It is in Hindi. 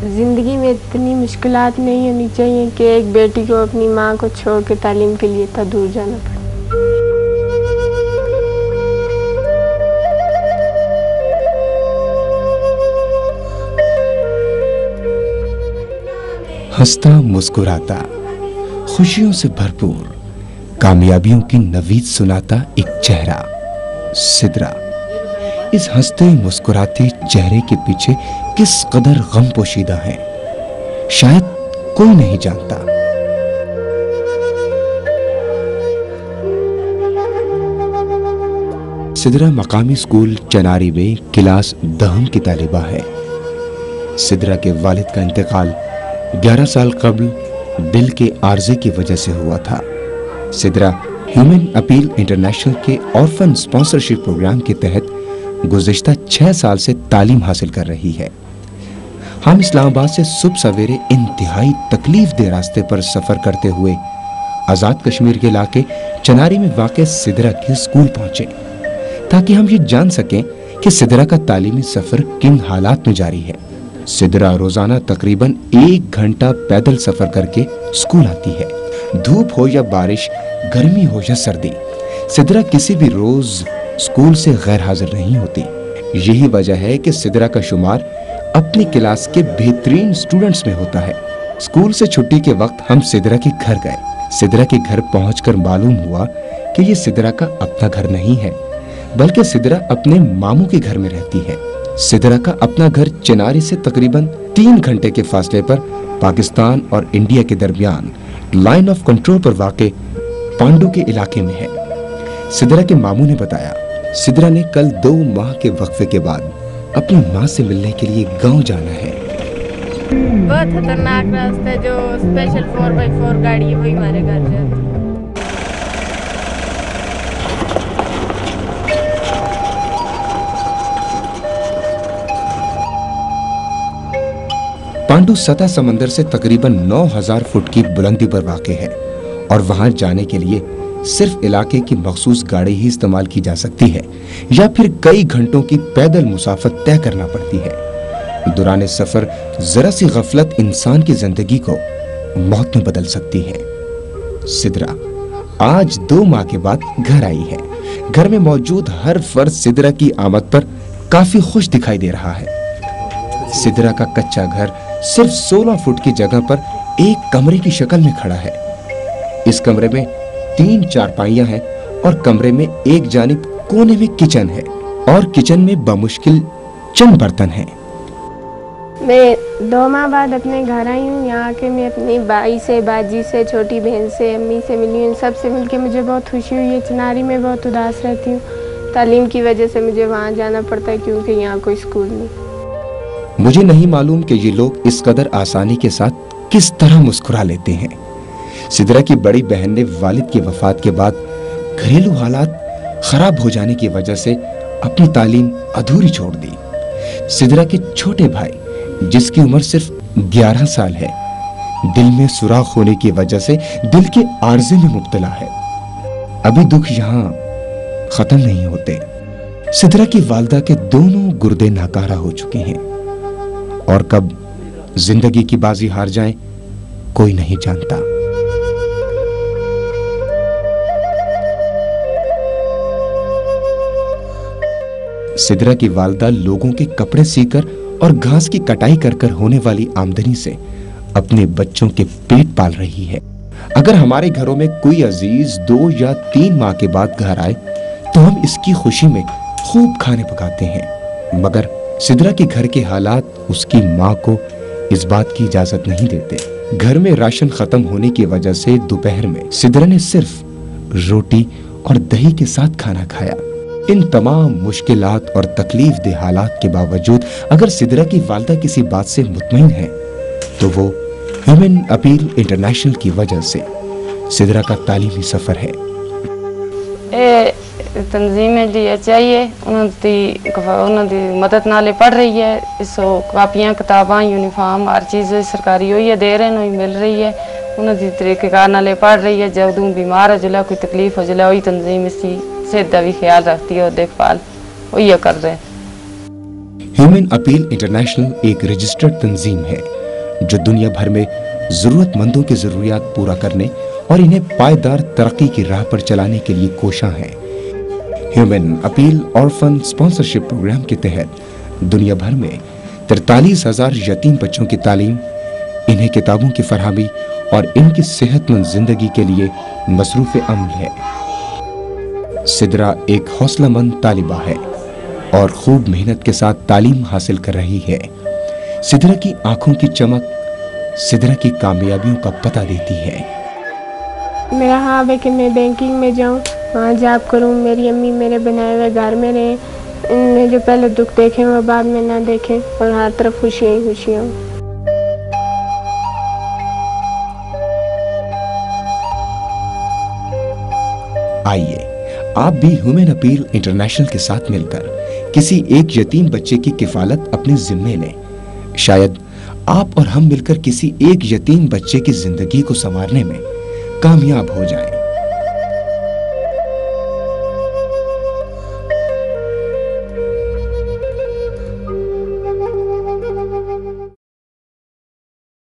ज़िंदगी में इतनी मुश्किलात नहीं होनी चाहिए कि एक बेटी को अपनी माँ को छोड़ के तालीम के लिए इतना दूर जाना पड़े। हंसता मुस्कुराता, खुशियों से भरपूर, कामयाबियों की नवीद सुनाता एक चेहरा, सिदरा। इस हंसते मुस्कुराते चेहरे के पीछे किस कदर गम पोशीदा है, शायद कोई नहीं जानता। सिदरा मकामी स्कूल चनारी में क्लास 10 की तालिबा है। सिदरा के वालिद का इंतकाल 11 साल कबल दिल के आर्जे की वजह से हुआ था। सिदरा ह्यूमन अपील इंटरनेशनल के ऑर्फन स्पॉन्सरशिप प्रोग्राम के तहत गुज़िश्ता 6 साल से तालीम हासिल कर रही है। हम इस्लामाबाद से सुबह सवेरे इंतहाई तकलीफ दे रास्ते पर सफर करते हुए आज़ाद कश्मीर के इलाके चनारी में वाक़े सिदरा के स्कूल पहुंचे, ताकि हम ये जान सकें कि सिदरा का तालीमी सफर किन हालात में जारी है। सिदरा रोजाना तकरीबन 1 घंटा पैदल सफर करके स्कूल आती है, धूप हो या बारिश, गर्मी हो या सर्दी। सिदरा किसी भी रोज स्कूल से गैर हाजिर नहीं होती। यही वजह है कि सिदरा का शुमार अपनी क्लास के बेहतरीन स्टूडेंट्स में होता है। स्कूल से छुट्टी के वक्त हम सिदरा के घर गए। सिदरा के घर पहुंचकर मालूम हुआ कि ये सिदरा का अपना घर नहीं है, बल्कि सिदरा अपने मामू के घर में रहती है। सिदरा का अपना घर चिनारी से तकरीबन 3 घंटे के फासले पर पाकिस्तान और इंडिया के दरमियान लाइन ऑफ कंट्रोल पर वाक़े पांडू के इलाके में है। सिदरा के मामू ने बताया, सिदरा ने कल 2 माह के वक्फे के बाद अपनी माँ से मिलने के लिए गांव जाना है। बहुत खतरनाक रास्ता है, जो स्पेशल 4x4 गाड़ी है वही हमारे घर जाती है। पांडू सतह समंदर से तकरीबन 9000 फुट की बुलंदी पर वाक़े है और वहां जाने के लिए सिर्फ इलाके की मखसूस गाड़ी ही इस्तेमाल की जा सकती है या फिर कई घंटों की पैदल मुसाफत तय करना पड़ती है। दौरान सफर जरा सी गफलत इंसान की जिंदगी को मौत में बदल सकती है। सिदरा आज 2 माह के बाद घर आई है। घर में मौजूद हर फर्द सिदरा की आमद पर काफी खुश दिखाई दे रहा है। सिदरा का कच्चा घर सिर्फ 16 फुट की जगह पर एक कमरे की शक्ल में खड़ा है। इस कमरे में 3 चारपाइयां हैं और कमरे में एक जानिब कोने में किचन है और किचन में बमुश्किल चंद बर्तन हैं। मैं 2 माह बाद अपने घर आई हूँ। यहाँ आके मैं अपनी भाई से, बाजी से, छोटी बहन से, अम्मी से मिली हूँ। सबसे मिलके मुझे बहुत खुशी हुई है। चिनारी में बहुत उदास रहती हूँ। तालीम की वजह से मुझे वहाँ जाना पड़ता है क्योंकि यहाँ कोई स्कूल नहीं। मुझे नहीं मालूम कि ये लोग इस कदर आसानी के साथ किस तरह मुस्कुरा लेते हैं। सिदरा की बड़ी बहन ने वालिद की वफात के बाद घरेलू हालात खराब हो जाने की वजह से अपनी तालीम अधूरी छोड़ दी। सिदरा के छोटे भाई, जिसकी उम्र सिर्फ 11 साल है, दिल में सुराख होने की वजह से दिल के आर्जे में मुब्तला है। अभी दुख यहाँ खत्म नहीं होते। सिदरा की वालदा के दोनों गुर्दे नाकारा हो चुके हैं और कब जिंदगी की बाजी हार जाए कोई नहीं जानता। सिदरा की वालदा लोगों के कपड़े सीकर और घास की कटाई कर कर होने वाली आमदनी से अपने बच्चों के पेट पाल रही है। अगर हमारे घरों में कोई अजीज 2 या 3 माह के बाद घर आए तो हम इसकी खुशी में खूब खाने पकाते हैं, मगर सिदरा के घर के हालात उसकी माँ को इस बात की इजाजत नहीं देते। घर में राशन खत्म होने की वजह से दोपहर में सिदरा ने सिर्फ रोटी और दही के साथ खाना खाया। इन तमाम मुश्किलात और तकलीफ दे हालात के बावजूद अगर सिदरा की वालदा किसी बात से मुतमईन है तो वो ह्यूमन अपील इंटरनेशनल की वजह से। सिदरा का तालीमी सफर है। ये तंजीमें जी चाहिए उन्होंने मदद नाले पढ़ रही है। इसो कापियाँ किताबां यूनिफॉर्म हर चीज़ सरकारी हुई है दे रहे हैं मिल रही है। उन्होंने तरीक़ेकार नाले पढ़ रही है। जब बीमार हो जला कोई तकलीफ हो जला वही तंजीम इसकी सेहत का भी ख्याल रखती है और देखभाल वही कर रहे हैं। ह्यूमन अपील इंटरनेशनल एक रजिस्टर्ड तंजीम है जो दुनिया भर में जरूरतमंदों की जरूरियात पूरा करने और इन्हें पायदार तरक्की की राह पर चलाने के लिए कोशां है। Human appeal orphan sponsorship program के तहत दुनिया भर में 43,000 यतीम बच्चों की तालीम, इन्हें किताबों की फरहमी और इनकी सेहतमंद जिंदगी के लिए मसरूफ अमल है। सिद्रा एक हौसलामंद तालिबा है और खूब मेहनत के साथ तालीम हासिल कर रही है। सिद्रा की आंखों की चमक सिद्रा की कामयाबियों का पता देती है। मेरा ख्वाब है कि मैं बैंकिंग में जाऊं, वहाँ जॉब करूं, मेरी अम्मी मेरे बनाए हुए घर में रहें, इनमें जो पहले दुख देखें वो बाद में ना देखें और हर तरफ खुशियाँ ही खुशियाँ। आइए आप भी ह्यूमन अपील इंटरनेशनल के साथ मिलकर किसी एक यतीम बच्चे की किफालत अपने जिम्मे लें। शायद आप और हम मिलकर किसी एक यतीम बच्चे की जिंदगी को संवारने में कामयाब हो जाएं।